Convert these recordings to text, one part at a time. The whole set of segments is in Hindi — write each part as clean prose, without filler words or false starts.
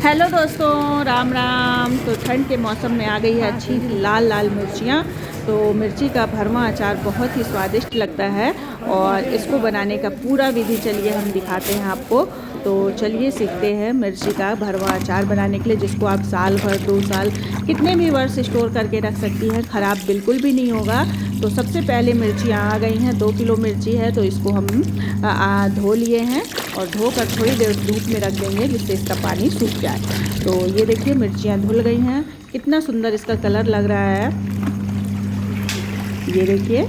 हेलो दोस्तों, राम राम। तो ठंड के मौसम में आ गई है अच्छी लाल लाल मिर्चियाँ। तो मिर्ची का भरवा अचार बहुत ही स्वादिष्ट लगता है और इसको बनाने का पूरा विधि चलिए हम दिखाते हैं आपको। तो चलिए सीखते हैं मिर्ची का भरवा अचार बनाने के लिए, जिसको आप साल भर 2 साल कितने भी वर्ष स्टोर करके रख सकती हैं, ख़राब बिल्कुल भी नहीं होगा। तो सबसे पहले मिर्चियाँ आ गई हैं, 2 किलो मिर्ची है। तो इसको हम धो लिए हैं और धोकर थोड़ी देर धूप में रख देंगे जिससे इसका पानी सूख जाए। तो ये देखिए मिर्चियाँ धुल गई हैं, कितना सुंदर इसका कलर लग रहा है। ये देखिए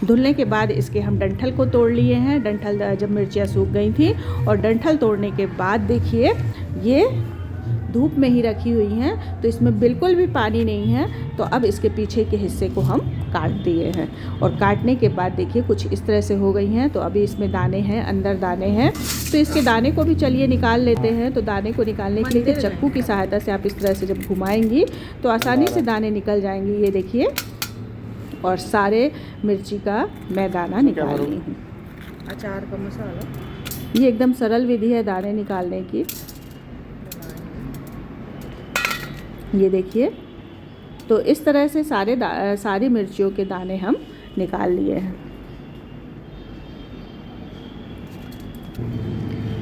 धुलने के बाद इसके हम डंठल को तोड़ लिए हैं। डंठल जब मिर्चियाँ सूख गई थी और डंठल तोड़ने के बाद देखिए ये धूप में ही रखी हुई हैं, तो इसमें बिल्कुल भी पानी नहीं है। तो अब इसके पीछे के हिस्से को हम काट दिए हैं और काटने के बाद देखिए कुछ इस तरह से हो गई हैं। तो अभी इसमें दाने हैं, अंदर दाने हैं, तो इसके दाने को भी चलिए निकाल लेते हैं। तो दाने को निकालने के लिए चक्कू की सहायता से आप इस तरह से जब घुमाएंगी तो आसानी से दाने निकल जाएंगी। ये देखिए, और सारे मिर्ची का मैं दाना निकाल ली हूँ। अचार का मसाला ये एकदम सरल विधि है दाने निकालने की। ये देखिए, तो इस तरह से सारी मिर्चियों के दाने हम निकाल लिए हैं।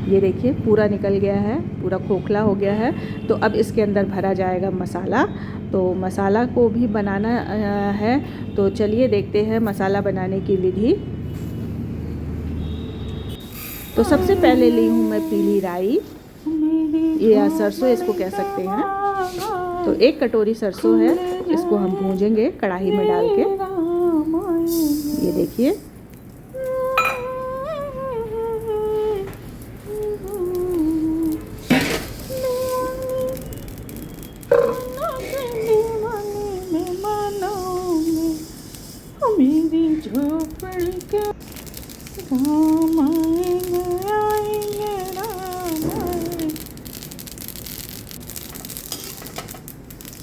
ये देखिए पूरा निकल गया है, पूरा खोखला हो गया है। तो अब इसके अंदर भरा जाएगा मसाला। तो मसाला को भी बनाना है, तो चलिए देखते हैं मसाला बनाने की विधि। तो सबसे पहले ली हूँ मैं पीली राई, ये सरसों इसको कह सकते हैं। तो 1 कटोरी सरसों है, इसको हम भूंजेंगे कढ़ाई में डाल के। ये देखिए,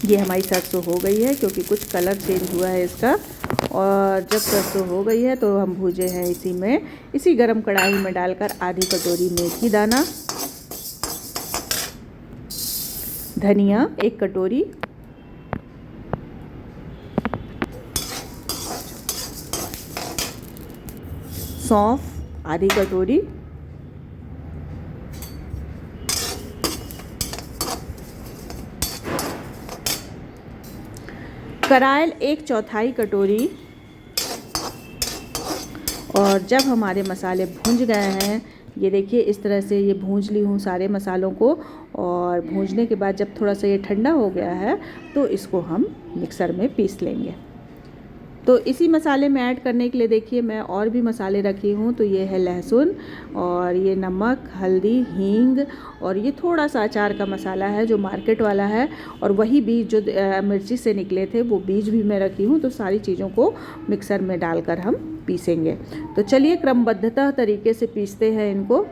ये हमारी सरसों हो गई है क्योंकि कुछ कलर चेंज हुआ है इसका। और जब सरसों हो गई है तो हम भूजे हैं इसी गरम कढ़ाई में डालकर आधी कटोरी मेथी दाना, धनिया 1 कटोरी, सौंफ आधी कटोरी, करायल 1/4 कटोरी। और जब हमारे मसाले भूंज गए हैं, ये देखिए इस तरह से ये भूंज ली हूँ सारे मसालों को। और भूंजने के बाद जब थोड़ा सा ये ठंडा हो गया है तो इसको हम मिक्सर में पीस लेंगे। तो इसी मसाले में ऐड करने के लिए देखिए मैं और भी मसाले रखी हूँ। तो ये है लहसुन और ये नमक, हल्दी, हींग, और ये थोड़ा सा अचार का मसाला है जो मार्केट वाला है। और वही बीज जो मिर्ची से निकले थे वो बीज भी मैं रखी हूँ। तो सारी चीज़ों को मिक्सर में डालकर हम पीसेंगे। तो चलिए क्रमबद्धता तरीके से पीसते हैं इनको।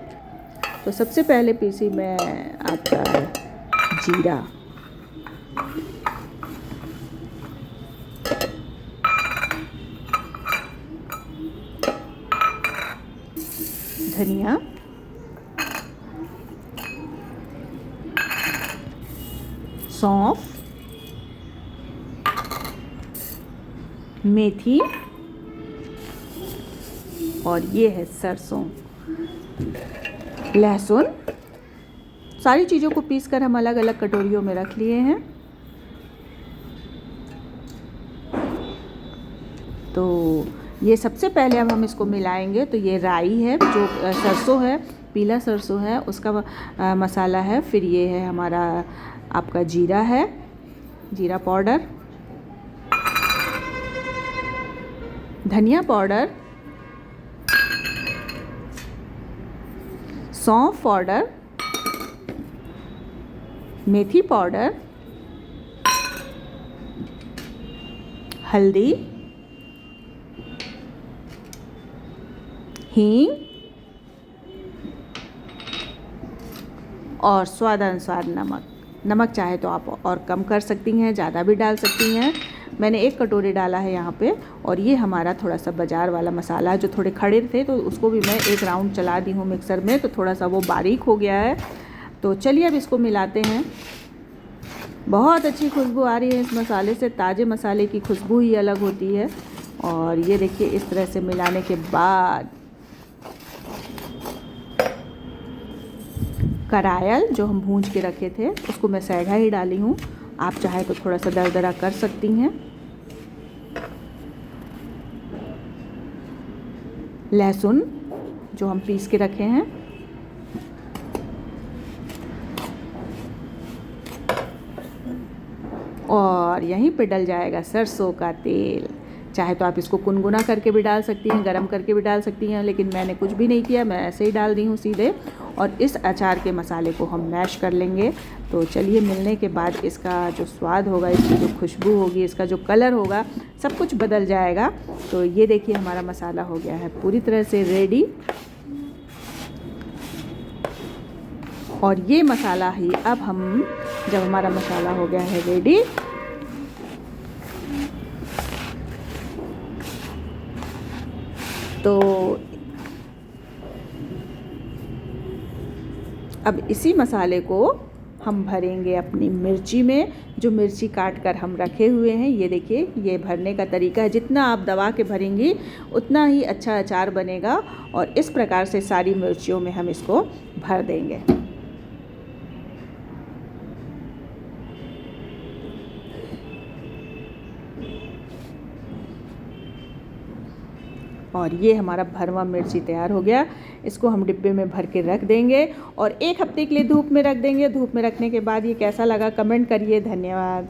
तो सबसे पहले पीसी मैं आपका जीरा, धनिया, सौंफ, मेथी, और ये है सरसों, लहसुन। सारी चीज़ों को पीसकर हम अलग अलग कटोरियों में रख लिए हैं। तो ये सबसे पहले अब हम इसको मिलाएंगे। तो ये राई है, जो सरसों है, पीला सरसों है, उसका मसाला है। फिर ये है हमारा आपका जीरा है, जीरा पाउडर, धनिया पाउडर, सौंफ पाउडर, मेथी पाउडर, हल्दी, हींग और स्वादानुसार नमक चाहे तो आप और कम कर सकती हैं, ज़्यादा भी डाल सकती हैं। मैंने 1 कटोरी डाला है यहाँ पे। और ये हमारा थोड़ा सा बाज़ार वाला मसाला है जो थोड़े खड़े थे, तो उसको भी मैं 1 राउंड चला दी हूँ मिक्सर में, तो थोड़ा सा वो बारीक हो गया है। तो चलिए अब इसको मिलाते हैं। बहुत अच्छी खुशबू आ रही है इस मसाले से, ताज़े मसाले की खुशबू ही अलग होती है। और ये देखिए इस तरह से मिलाने के बाद करायल जो हम भूंज के रखे थे उसको मैं सहगा ही डाली हूँ। आप चाहे तो थोड़ा सा दरदरा कर सकती हैं। लहसुन जो हम पीस के रखे हैं, और यहीं पे डल जाएगा सरसों का तेल। चाहे तो आप इसको गुनगुना करके भी डाल सकती हैं, गरम करके भी डाल सकती हैं, लेकिन मैंने कुछ भी नहीं किया, मैं ऐसे ही डाल दी हूँ सीधे। और इस अचार के मसाले को हम मैश कर लेंगे। तो चलिए मिलने के बाद इसका जो स्वाद होगा, इसकी जो खुशबू होगी, इसका जो कलर होगा, सब कुछ बदल जाएगा। तो ये देखिए हमारा मसाला हो गया है पूरी तरह से रेडी। और ये मसाला ही अब हम, जब हमारा मसाला हो गया है रेडी, तो अब इसी मसाले को हम भरेंगे अपनी मिर्ची में, जो मिर्ची काट कर हम रखे हुए हैं। ये देखिए ये भरने का तरीका है, जितना आप दबा के भरेंगी उतना ही अच्छा अचार बनेगा। और इस प्रकार से सारी मिर्चियों में हम इसको भर देंगे। और ये हमारा भरवा मिर्ची तैयार हो गया। इसको हम डिब्बे में भर के रख देंगे और 1 हफ्ते के लिए धूप में रख देंगे। धूप में रखने के बाद ये कैसा लगा कमेंट करिए। धन्यवाद।